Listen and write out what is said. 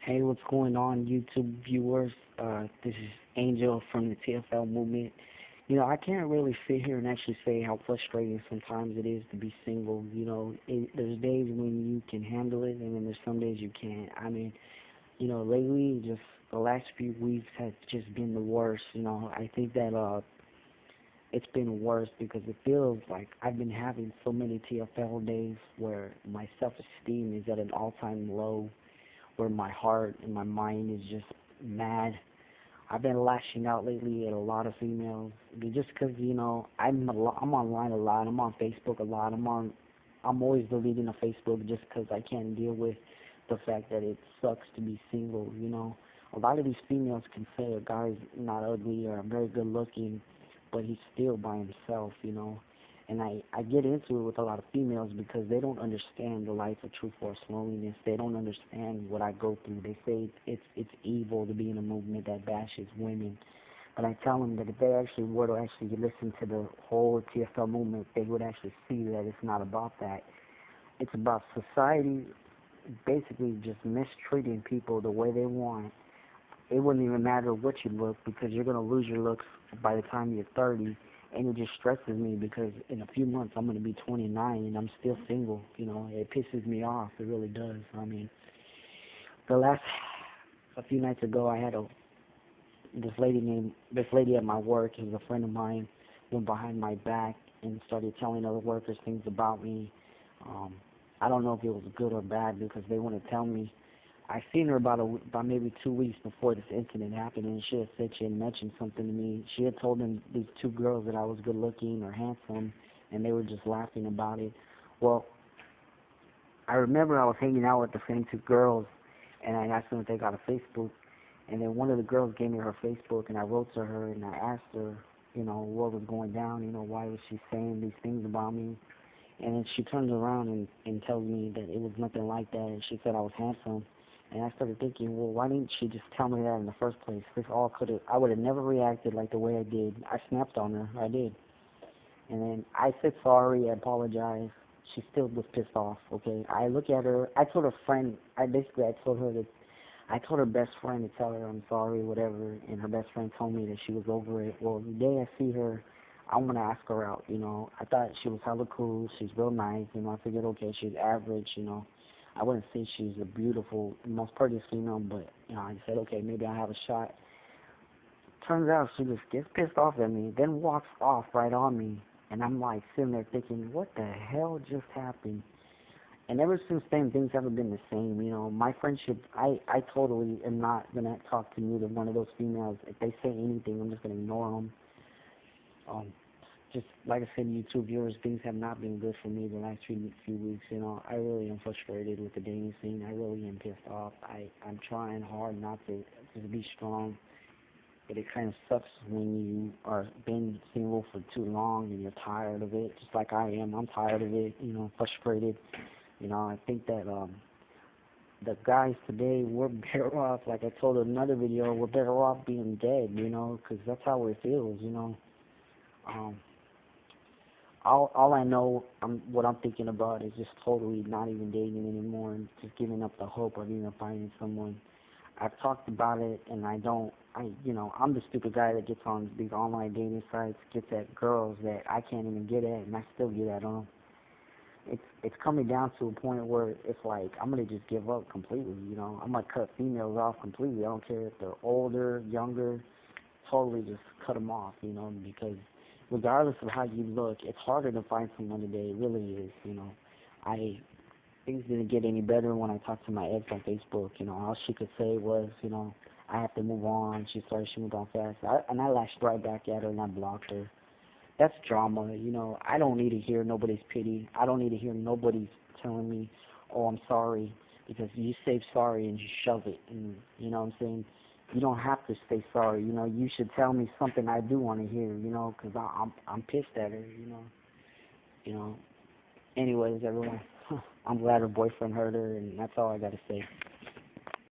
Hey, what's going on, YouTube viewers? This is Angel from the TFL movement. I can't really sit here and actually say how frustrating sometimes it is to be single. There's days when you can handle it, and then there's some days you can't. Lately, just the last few weeks have just been the worst. I think that it's been worse because it feels like I've been having so many TFL days where my self-esteem is at an all-time low, where my heart and my mind is just mad. I've been lashing out lately at a lot of females just because I'm online a lot. I'm on Facebook a lot. I'm always deleting a Facebook just because I can't deal with the fact that it sucks to be single. A lot of these females can say a guy's not ugly or very good looking, but he's still by himself. And I get into it with a lot of females because they don't understand the life of true force loneliness. They don't understand what I go through. They say it's evil to be in a movement that bashes women. But I tell them that if they actually were to actually listen to the whole TFL movement, they would actually see that it's not about that. It's about society basically just mistreating people the way they want. It wouldn't even matter what you look because you're going to lose your looks by the time you're 30. And it just stresses me because in a few months I'm going to be 29 and I'm still single. It pisses me off. It really does. A few nights ago, I had this lady at my work, who's a friend of mine, went behind my back and started telling other workers things about me. I don't know if it was good or bad because they wouldn't tell me. I seen her about maybe 2 weeks before this incident happened, and she had said she had mentioned something to me. She had told them, these two girls, that I was good looking or handsome, and they were just laughing about it. Well, I remember I was hanging out with the same two girls, and I asked them if they got a Facebook, and then one of the girls gave me her Facebook, and I wrote to her, and I asked her, what was going down, why was she saying these things about me. And then she turns around and tells me that it was nothing like that, and she said I was handsome. And I started thinking, well, why didn't she just tell me that in the first place? I would have never reacted like the way I did. I snapped on her. I did. And then I said sorry. I apologized. She still was pissed off, okay? I look at her. I told her friend, I told her best friend to tell her I'm sorry, whatever. And her best friend told me that she was over it. Well, the day I see her, I'm going to ask her out, I thought she was hella cool. She's real nice. I figured, okay, she's average, I wouldn't say she's a beautiful, most prettiest female, but, I said, okay, maybe I have a shot. Turns out she just gets pissed off at me, then walks off right on me, and I'm like sitting there thinking, what the hell just happened? And ever since then, things haven't been the same. My friendship, I totally am not going to talk to neither one of those females. If they say anything, I'm just going to ignore them. Just like I said, YouTube viewers, things have not been good for me the last few weeks. I really am frustrated with the dating scene. I really am pissed off. I'm trying hard not to be strong, but it kind of sucks when you are been single for too long and you're tired of it, just like I am. I'm tired of it, frustrated. I think that the guys today, we're better off, like I told in another video, we're better off being dead, because that's how it feels, All I know, what I'm thinking about is just totally not even dating anymore and just giving up the hope of even finding someone. I've talked about it, and I'm the stupid guy that gets on these online dating sites, gets at girls that I can't even get at, and I still get at them. It's coming down to a point where it's like I'm gonna just give up completely. I'm gonna cut females off completely. I don't care if they're older, younger, totally just cut them off. Because regardless of how you look, it's harder to find someone today. It really is. Things didn't get any better when I talked to my ex on Facebook. All she could say was, I have to move on. She moved on fast. And I lashed right back at her and I blocked her. That's drama. I don't need to hear nobody's pity. I don't need to hear nobody's telling me, oh, I'm sorry, because you say sorry and you shove it. And you know what I'm saying? You don't have to say sorry. You should tell me something I do want to hear, because I'm pissed at her, Anyways, everyone, I'm glad her boyfriend hurt her, and that's all I got to say.